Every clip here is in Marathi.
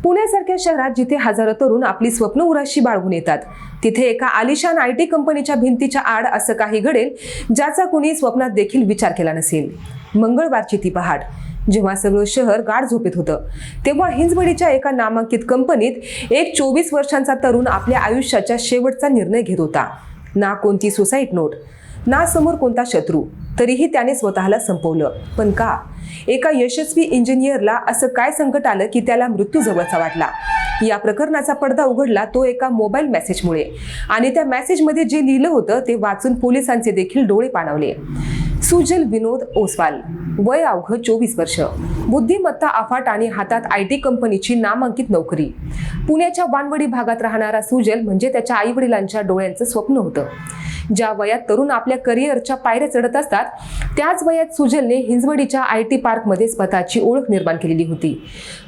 पुण्यासारख्या शहरात जिथे हजारो तरुण आपली स्वप्न उराशी बाळगून येतात, तिथे एका आलिशान IT कंपनीच्या भिंतीच्या आड असं काही घडेल ज्याचा कुणी स्वप्नात देखील विचार केला नसेल। मंगळवारची ती पहाट जेव्हा सगळं शहर गाढ झोपेत होतं, तेव्हा हिंजवडीच्या एका नामांकित कंपनीत एक 24 वर्षांचा तरुण आपल्या आयुष्याच्या शेवटचा निर्णय घेत होता। ना कोणती सुसाईड नोट, ना समोर कोणता शत्रू, तरीही त्याने स्वतःला संपवलं। पण का? एका यशस्वी इंजिनियरला असं काय संकट आलं की त्याला मृत्यू जवळचा वाटला? या प्रकरणाचा पडदा उघडला तो एका मोबाईल मेसेजमुळे, आणि त्या मेसेजमध्ये जे लिहिलं होतं ते वाचून पोलिसांचे देखील डोळे पाणावले। सुजल विनोद ओसवाल, वय अवघं 24 वर्ष, बुद्धिमत्ता अफाट आणि हातात IT कंपनीची नामांकित नोकरी। पुण्याच्या वानवडी भागात राहणारा सुजल म्हणजे त्याच्या आई वडिलांच्या डोळ्यांचं स्वप्न होतं। ज्या वयात तरुण आपल्या करिअरच्या पायऱ्या चढत असतात, त्याच वयात सुजलने हिंजवडीच्या IT पार्कमध्ये स्वतःची ओळख निर्माण केलेली होती।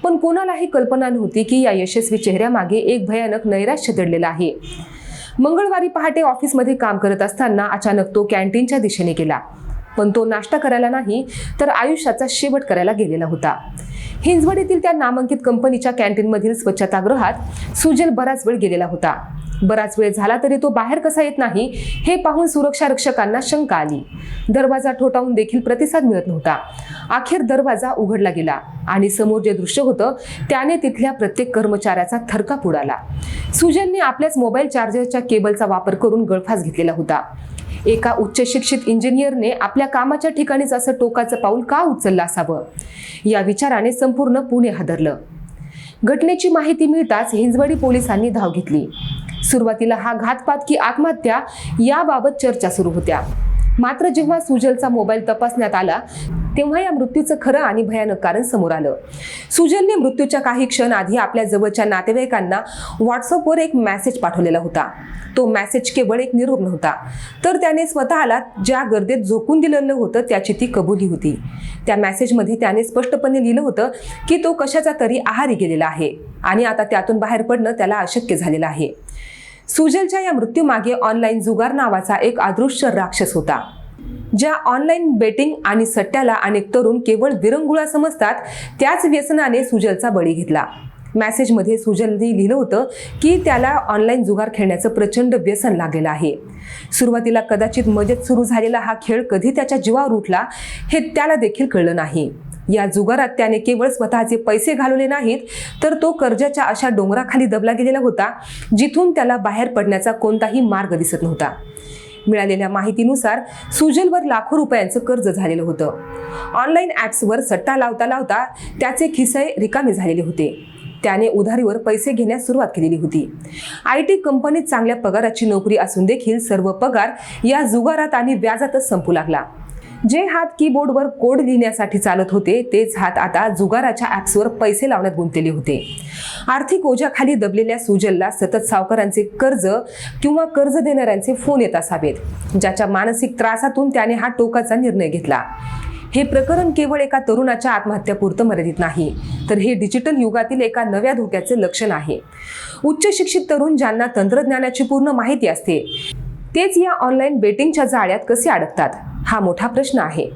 पण कोणालाही कल्पना नव्हती की या यशस्वी चेहऱ्यामागे एक भयानक नैराश्य दडलेलं आहे। मंगळवारी पहाटे ऑफिसमध्ये काम करत असताना अचानक तो कॅन्टीनच्या दिशेने गेला, पण तो नाश्ता करायला नाही तर आयुष्याचा शेवट करायला गेलेला होता। हिंजवडीतील त्या नामांकित कंपनीच्या कॅन्टीनमधील स्वच्छतागृहात सुजल बराच वेळ गेलेला होता। बराच वेळ झाला तरी तो बाहेर कसा येत नाही हे पाहून सुरक्षा रक्षकांना शंका आली। दरवाजा ठोठावून देखील प्रतिसाद मिळत नव्हता। अखेर दरवाजा उघडला गेला आणि समोर जे दृश्य होतं त्याने तिथल्या प्रत्येक कर्मचाऱ्याचा थरकाप उडाला। सुजलने आपल्याच मोबाईल चार्जरच्या केबलचा वापर करून गळफास घेतलेला होता। एका उच्च शिक्षित इंजिनियरने आपल्या कामाच्या ठिकाणीच असं टोकाचं पाऊल का उचललं असावं, या विचाराने संपूर्ण पुणे हादरलं। घटनेची माहिती मिळताच हिंजवडी पोलिसांनी धाव घेतली। सुरुवातीला हा घातपात की आत्महत्या याबाबत चर्चा सुरू होत्या, मात्र जेव्हा सुजलचा मोबाईल तपासण्यात आला तेव्हा या मृत्यूचं खरं आणि भयानक कारण समोर आलं। सुजलने मृत्यूच्या काही क्षण आधी आपल्या जवळच्या नातेवाईकांना व्हॉट्सअपवर एक मेसेज पाठवलेला होता। तो मेसेज केवळ एक निरोप नव्हता, तर त्याने स्वतःला ज्या गर्दीत झोकून दिलेलं होतं त्याची ती कबुली होती। त्या मेसेजमध्ये त्याने स्पष्टपणे लिहिलं होतं की तो कशाचा तरी आहारी गेलेला आहे आणि आता त्यातून बाहेर पडणं त्याला अशक्य झालेलं आहे। सुजलच्या या मृत्यूमागे ऑनलाईन जुगार नावाचा एक अदृश्य राक्षस होता। ज्या ऑनलाईन बेटिंग आणि सट्ट्याला अनेक तरुण केवळ विरंगुळा समजतात, त्याच व्यसनाने सुजलचा बळी घेतला। मेसेजमध्ये सुजलने लिहिलं होतं की त्याला ऑनलाईन जुगार खेळण्याचं प्रचंड व्यसन लागलेलं आहे। सुरुवातीला कदाचित मजेत सुरू झालेला हा खेळ कधी त्याच्या जीवावर उठला हे त्याला देखील कळलं नाही। या जुगारात त्याने केवळ स्वतःचे पैसे घालवले नाहीत, तर तो कर्जाच्या अशा डोंगराखाली दबला गेलेला होता जिथून त्याला बाहेर पडण्याचा कोणताही मार्ग दिसत नव्हता। मिळालेल्या माहितीनुसार सुजलवर लाखो रुपयांचं कर्ज झालेलं होतं। ऑनलाईन ॲप्सवर सट्टा लावता लावता त्याचे खिसे रिकामे झालेले होते। त्याने उधारीवर पैसे घेण्यास सुरुवात केलेली होती। IT कंपनीत चांगल्या पगाराची नोकरी असून देखील सर्व पगार या जुगारात आणि व्याजातच संपू लागला। जे हात कीबोर्डवर कोड लिहिण्यासाठी चालत होते तेच हात आता जुगाराच्या ॲप्सवर पैसे लावण्यात गुंतलेले होते। आर्थिक ओझ्याखाली दबलेल्या सुजलला सतत सावकारांचे कर्ज किंवा कर्ज देणाऱ्यांचे फोन येत असावेत, ज्याच्या मानसिक त्रासातून त्याने हा टोकाचा निर्णय घेतला। हे प्रकरण केवळ एका तरुणाच्या आत्महत्यापुरतं मर्यादित नाही, तर हे डिजिटल युगातील एका नव्या धोक्याचे लक्षण आहे। उच्च शिक्षित तरुण ज्यांना तंत्रज्ञानाची पूर्ण माहिती असते, तेच या ऑनलाईन बेटिंगच्या जाळ्यात कसे अडकतात हा मोठा प्रश्न आहे।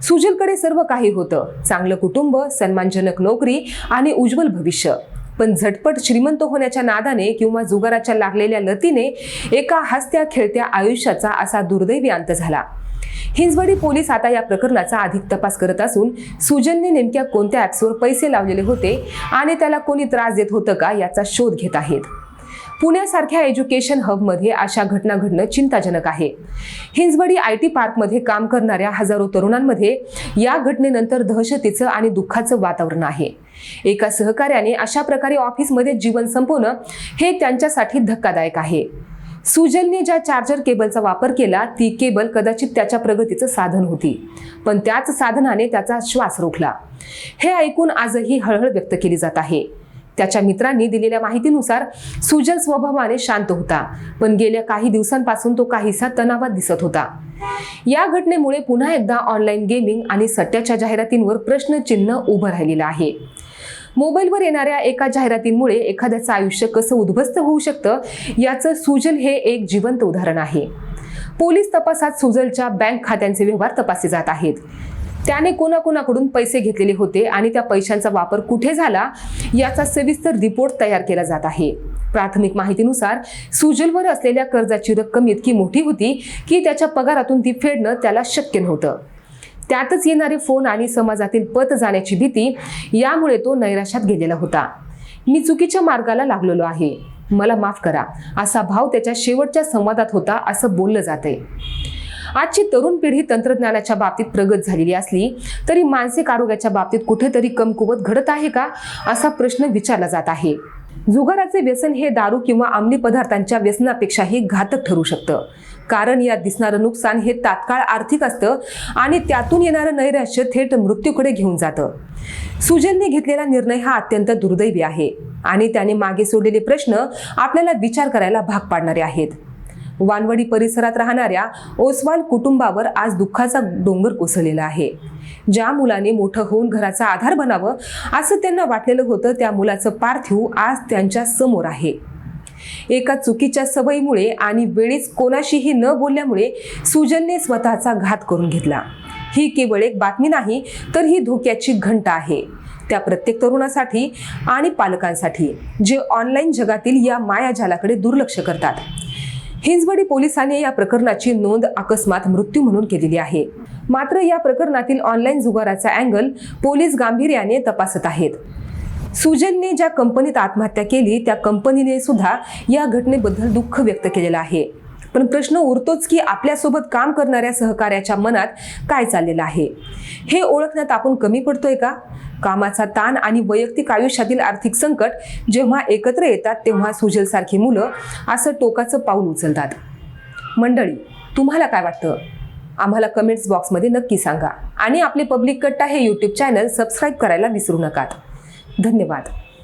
सुजलकडे सर्व काही होतं, चांगलं कुटुंब, सन्मानजनक नोकरी आणि उज्ज्वल भविष्य, पण झटपट श्रीमंत होण्याच्या नादाने किंवा जुगाराच्या लागलेल्या लतीने एका हसत्या खेळत्या आयुष्याचा असा दुर्दैवी अंत झाला। हिंजवडी पोलीस आता या प्रकरणाचा अधिक तपास करत असून सुजलने नेमक्या कोणत्या ॲप्सवर पैसे लावलेले होते आणि त्याला कोणी त्रास देत होतं का याचा शोध घेत आहेत। पुण्यासारख्या एज्युकेशन हबमध्ये अशा घटना घडणं चिंताजनक आहे। हिंजवडी IT पार्कमध्ये काम करणाऱ्या हजारो तरुणांमध्ये या घटनेनंतर दहशतीचं आणि दुःखाचं वातावरण आहे। एका सहकार्याने अशा प्रकारे ऑफिसमध्ये जीवन संपवणं हे त्यांच्यासाठी धक्कादायक आहे। सुजलने ज्या चार्जर केबलचा वापर केला ती केबल कदाचित त्याच्या प्रगतीचं साधन होती, पण त्याच साधनाने त्याचा श्वास रोखला। हे ऐकून आजही हळहळ व्यक्त केली जात आहे। त्याच्या मित्रांनी दिलेल्या माहितीनुसार सुजल स्वभावाने शांत होता, पण गेल्या काही दिवसांपासून तो काहीसा तणावात दिसत होता। या घटनेमुळे पुन्हा एकदा ऑनलाईन गेमिंग आणि सट्ट्याच्या जाहिरातींवर प्रश्नचिन्ह उभं राहिलेलं आहे। मोबाईलवर येणाऱ्या एका जाहिरातींमुळे एखाद्याचं आयुष्य कसं उद्ध्वस्त होऊ शकतं याचं सुजल हे एक जिवंत उदाहरण आहे। पोलीस तपासात सुजलच्या बँक खात्यांचे व्यवहार तपासले जात आहेत। त्याने कोणाकोणाकडून पैसे घेतलेले होते आणि त्या पैशांचा वापर कुठे झाला याचा सविस्तर रिपोर्ट तयार केला जात आहे. प्राथमिक माहितीनुसार सुजलवर असलेल्या कर्जाची रक्कम इतकी मोठी होती की त्याच्या पगारातून ती फेडणं त्याला शक्य नव्हतं. त्यातच येणारे फोन आणि समाजातील पत जाण्याची भीती यामुळे तो नैराश्यात गेलेला होता. मी चुकीच्या मार्गाला लागलेलो आहे, मला माफ करा, असा भाव त्याच्या शेवटच्या संवादात होता असं बोललं जातंय. आजची तरुण पिढी तंत्रज्ञानाच्या बाबतीत प्रगत झालेली असली तरी मानसिक आरोग्याच्या बाबतीत कुठेतरी कमकुवत घडत आहे का असा प्रश्न विचारला जात आहे. जुगाराचे व्यसन हे दारू किंवा अंमली पदार्थांच्या व्यसनापेक्षाही घातक ठरू शकतं, कारण यात दिसणारं नुकसान हे तात्काळ आर्थिक असतं आणि त्यातून येणारं नैराश्य थेट मृत्यूकडे घेऊन जातं. सुजलने घेतलेला निर्णय हा अत्यंत दुर्दैवी आहे आणि त्याने मागे सोडलेले प्रश्न आपल्याला विचार करायला भाग पाडणारे आहेत. वानवडी परिसरात राहणाऱ्या ओसवाल कुटुंबावर आज दुःखाचा डोंगर कोसळलेला आहे. ज्या मुलाने मोठं होऊन घराचा आधार बनावं असं त्यांना वाटलेलं होतं, त्या मुलाचं पार्थिव आज त्यांच्या समोर आहे. एका चुकीच्या सवयीमुळे आणि वेळीच कोणाशीही न बोलल्यामुळे सुजलने स्वतःचा घात करून घेतला. ही केवळ एक बातमी नाही, तर ही धोक्याची घंटा आहे त्या प्रत्येक तरुणासाठी आणि पालकांसाठी जे ऑनलाईन जगातील या मायाजालाकडे दुर्लक्ष करतात. हिंजवडी पोलिसांनी या प्रकरणाची नोंद अकस्मात मृत्यू म्हणून केलेली आहे. मात्र या प्रकरणातील ऑनलाईन जुगाराचा अँगल पोलीस गांभीर्याने तपासत आहेत. सुजलने ज्या कंपनीत आत्महत्या केली त्या कंपनीने सुद्धा या घटनेबद्दल दुःख व्यक्त केलेलं आहे. पण प्रश्न उरतोच की आपल्यासोबत काम करणाऱ्या सहकार्याच्या मनात काय चाललेलं आहे हे ओळखण्यात आपण कमी पडतोय का? कामाचा ताण आणि वैयक्तिक आयुष्यातील आर्थिक संकट जेव्हा एकत्र येतात तेव्हा सुजलसारखी मुलं असं टोकाचं पाऊल उचलतात. मंडळी, तुम्हाला काय वाटतं? आम्हाला कमेंट्स बॉक्समध्ये नक्की सांगा आणि आपले पब्लिक कट्टा हे YouTube चॅनल सबस्क्राईब करायला विसरू नका. धन्यवाद.